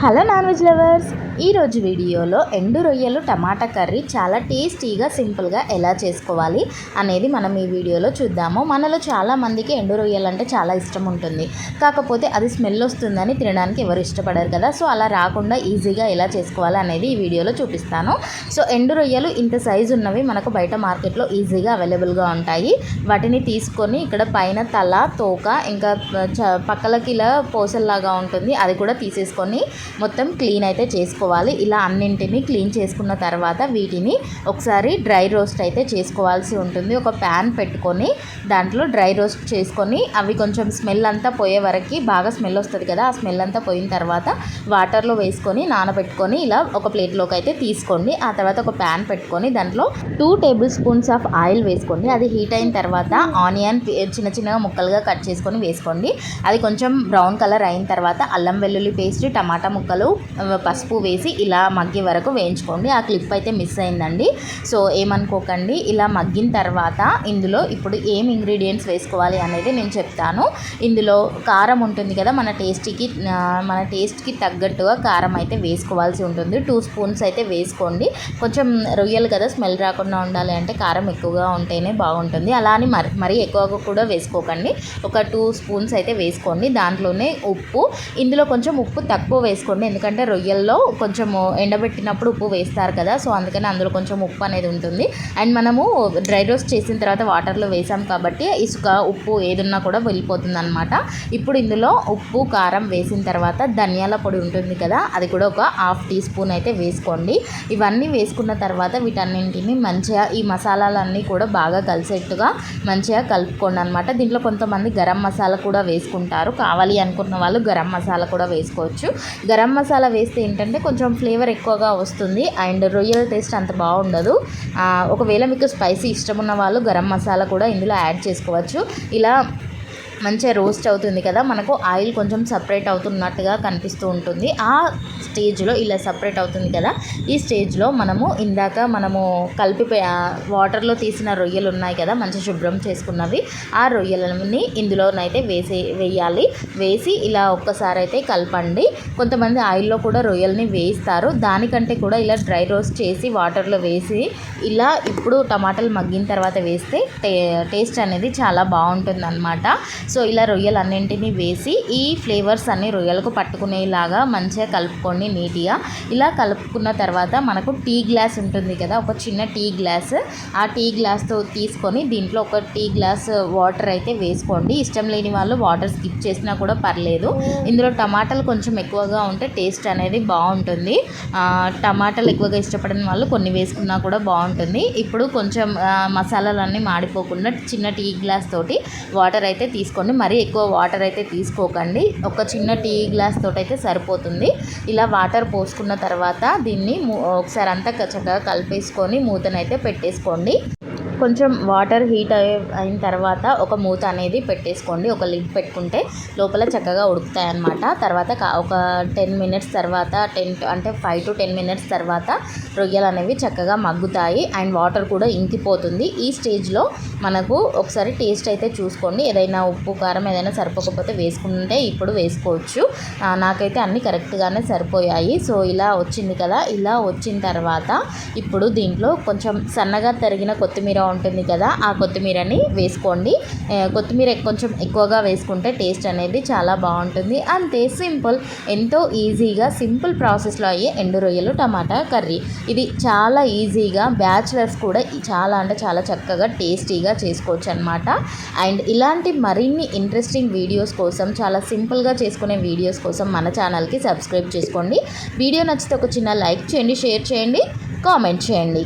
Hello non veg lovers, ఈరోజు వీడియోలో ఎండు రొయ్యలు టమాటా కర్రీ చాలా టేస్టీగా సింపుల్గా ఎలా చేసుకోవాలి అనేది మనం ఈ వీడియోలో చూద్దాము. మనలో చాలామందికి ఎండు రొయ్యలు అంటే చాలా ఇష్టం ఉంటుంది. కాకపోతే అది స్మెల్ వస్తుందని తినడానికి ఎవరు ఇష్టపడరు కదా. సో అలా రాకుండా ఈజీగా ఎలా చేసుకోవాలి అనేది ఈ వీడియోలో చూపిస్తాను. సో ఎండు రొయ్యలు ఇంత సైజు ఉన్నవి మనకు బయట మార్కెట్లో ఈజీగా అవైలబుల్గా ఉంటాయి. వాటిని తీసుకొని ఇక్కడ పైన తల, తోక, ఇంకా పక్కలకి ఇలా పోసల్లాగా ఉంటుంది, అది కూడా తీసేసుకొని మొత్తం క్లీన్ అయితే చేసుకోవాలి. ఇలా అన్నింటినీ క్లీన్ చేసుకున్న తర్వాత వీటిని ఒకసారి డ్రై రోస్ట్ అయితే చేసుకోవాల్సి ఉంటుంది. ఒక ప్యాన్ పెట్టుకొని దాంట్లో డ్రై రోస్ట్ చేసుకొని అవి కొంచెం స్మెల్ అంతా పోయే వరకు, బాగా స్మెల్ వస్తుంది కదా, ఆ స్మెల్ అంతా పోయిన తర్వాత వాటర్లో వేసుకొని నానబెట్టుకొని ఇలా ఒక ప్లేట్లోకి అయితే తీసుకోండి. ఆ తర్వాత ఒక ప్యాన్ పెట్టుకొని దాంట్లో 2 టేబుల్ స్పూన్స్ ఆఫ్ ఆయిల్ వేసుకోండి. అది హీట్ అయిన తర్వాత ఆనియన్ చిన్న చిన్నగా ముక్కలుగా కట్ చేసుకొని వేసుకోండి. అది కొంచెం బ్రౌన్ కలర్ అయిన తర్వాత అల్లం వెల్లుల్లి పేస్ట్, టమాటా ముక్కలు, పసుపు వేసి ఇలా మగ్గే వరకు వేయించుకోండి. ఆ క్లిప్ అయితే మిస్ అయిందండి, సో ఏమనుకోకండి. ఇలా మగ్గిన తర్వాత ఇందులో ఇప్పుడు ఏం ఇంగ్రీడియంట్స్ వేసుకోవాలి అనేది నేను చెప్తాను. ఇందులో కారం ఉంటుంది కదా, మన టేస్ట్కి తగ్గట్టుగా కారం అయితే వేసుకోవాల్సి ఉంటుంది. 2 స్పూన్స్ అయితే వేసుకోండి. కొంచెం రొయ్యలు కదా, స్మెల్ రాకుండా ఉండాలి అంటే కారం ఎక్కువగా ఉంటేనే బాగుంటుంది. అలా అని మరీ ఎక్కువగా కూడా వేసుకోకండి. ఒక 2 స్పూన్స్ అయితే వేసుకోండి. దాంట్లోనే ఉప్పు, ఇందులో కొంచెం ఉప్పు తక్కువ వేసుకోండి, ఎందుకంటే రొయ్యల్లో కొంచెం ఎండబెట్టినప్పుడు ఉప్పు వేస్తారు కదా, సో అందుకని అందులో కొంచెం ఉప్పు అనేది ఉంటుంది. అండ్ మనము డ్రై రోస్ట్ చేసిన తర్వాత వాటర్లో వేసాం కాబట్టి ఇసుక, ఉప్పు ఏదున్నా కూడా వెళ్ళిపోతుంది అనమాట. ఇప్పుడు ఇందులో ఉప్పు, కారం వేసిన తర్వాత ధనియాల పొడి ఉంటుంది కదా, అది కూడా ఒక 1/2 టీ స్పూన్ అయితే వేసుకోండి. ఇవన్నీ వేసుకున్న తర్వాత వీటన్నింటిని మంచిగా, ఈ మసాలాలన్నీ కూడా బాగా కలిసేట్టుగా మంచిగా కలుపుకోండి అనమాట. దీంట్లో కొంతమంది గరం మసాలా కూడా వేసుకుంటారు, కావాలి అనుకున్న వాళ్ళు గరం మసాలా కూడా వేసుకోవచ్చు. గరం మసాలా వేస్తే ఏంటంటే కొంచెం ఫ్లేవర్ ఎక్కువగా వస్తుంది అండ్ రొయ్యల టేస్ట్ అంత బాగుండదు. ఒకవేళ మీకు స్పైసీ ఇష్టం ఉన్న వాళ్ళు గరం మసాలా కూడా ఇందులో యాడ్ చేసుకోవచ్చు. ఇలా మంచిగా రోస్ట్ అవుతుంది కదా, మనకు ఆయిల్ కొంచెం సపరేట్ అవుతున్నట్టుగా కనిపిస్తూ ఉంటుంది. ఆ స్టేజ్లో ఇలా సపరేట్ అవుతుంది కదా, ఈ స్టేజ్లో మనము కలిపి వాటర్లో తీసిన రొయ్యలు ఉన్నాయి కదా, మంచి శుభ్రం చేసుకున్నవి, ఆ రొయ్యలని ఇందులోనైతే వేయాలి. వేసి ఇలా ఒక్కసారి అయితే కలపండి. కొంతమంది ఆయిల్లో కూడా రొయ్యల్ని వేయిస్తారు, దానికంటే కూడా ఇలా డ్రై రోస్ట్ చేసి వాటర్లో వేసి ఇలా ఇప్పుడు టమాటాలు మగ్గిన తర్వాత వేస్తే టేస్ట్ అనేది చాలా బాగుంటుంది అన్నమాట. సో ఇలా రొయ్యలు అన్నింటినీ వేసి ఈ ఫ్లేవర్స్ అన్నీ రొయ్యలకు పట్టుకునేలాగా మంచిగా కలుపుకోండి నీట్గా. ఇలా కలుపుకున్న తర్వాత మనకు టీ గ్లాస్ ఉంటుంది కదా, ఒక చిన్న టీ గ్లాస్, ఆ టీ గ్లాస్తో తీసుకొని దీంట్లో ఒక టీ గ్లాస్ వాటర్ అయితే వేసుకోండి. ఇష్టం లేని వాళ్ళు వాటర్ స్కిప్ చేసినా కూడా పర్లేదు. ఇందులో టమాటాలు కొంచెం ఎక్కువగా ఉంటే టేస్ట్ అనేది బాగుంటుంది. టమాటాలు ఎక్కువగా ఇష్టపడిన వాళ్ళు కొన్ని వేసుకున్నా కూడా బాగుంటుంది. ఇప్పుడు కొంచెం మసాలాలన్నీ మాడిపోకుండా చిన్న టీ గ్లాస్ తోటి వాటర్ అయితే తీసుకోండి. మరీ ఎక్కువ వాటర్ అయితే తీసుకోకండి, ఒక చిన్న టీ గ్లాస్ తోటి అయితే సరిపోతుంది. ఇలా వాటర్ పోసుకున్న తర్వాత దీన్ని ఒకసారి అంతా చక్కగా కలిపేసుకొని మూతనైతే పెట్టేసుకోండి. కొంచెం వాటర్ హీట్ అయిన తర్వాత ఒక మూత అనేది పెట్టేసుకోండి. ఒక లిడ్ పెట్టుకుంటే లోపల చక్కగా ఉడుకుతాయి అన్నమాట. తర్వాత ఒక 10 మినిట్స్ తర్వాత, 5 to 10 మినిట్స్ తర్వాత రొయ్యలు అనేవి చక్కగా మగ్గుతాయి అండ్ వాటర్ కూడా ఇంకిపోతుంది. ఈ స్టేజ్లో మనకు ఒకసారి టేస్ట్ అయితే చూసుకోండి. ఏదైనా ఉప్పు, కారం ఏదైనా సరిపోకపోతే వేసుకుంటే ఇప్పుడు వేసుకోవచ్చు. నాకైతే అన్నీ కరెక్ట్గానే సరిపోయాయి. సో ఇలా వచ్చింది కదా, ఇలా వచ్చిన తర్వాత ఇప్పుడు దీంట్లో కొంచెం సన్నగా తరిగిన కొత్తిమీర ఉంటుంది కదా, ఆ కొత్తిమీరని వేసుకోండి. కొత్తిమీర కొంచెం ఎక్కువగా వేసుకుంటే టేస్ట్ అనేది చాలా బాగుంటుంది. అంతే, సింపుల్, ఎంతో ఈజీగా సింపుల్ ప్రాసెస్లో అయ్యే ఎండు రొయ్యలు టమాటా కర్రీ. ఇది చాలా ఈజీగా బ్యాచిలర్స్ కూడా చాలా అంటే చాలా చక్కగా టేస్టీగా చేసుకోవచ్చు అనమాట. అండ్ ఇలాంటి మరిన్ని ఇంట్రెస్టింగ్ వీడియోస్ కోసం, చాలా సింపుల్గా చేసుకునే వీడియోస్ కోసం మన ఛానల్కి సబ్స్క్రైబ్ చేసుకోండి. వీడియో నచ్చితే ఒక చిన్న లైక్ చేయండి, షేర్ చేయండి, కామెంట్ చేయండి.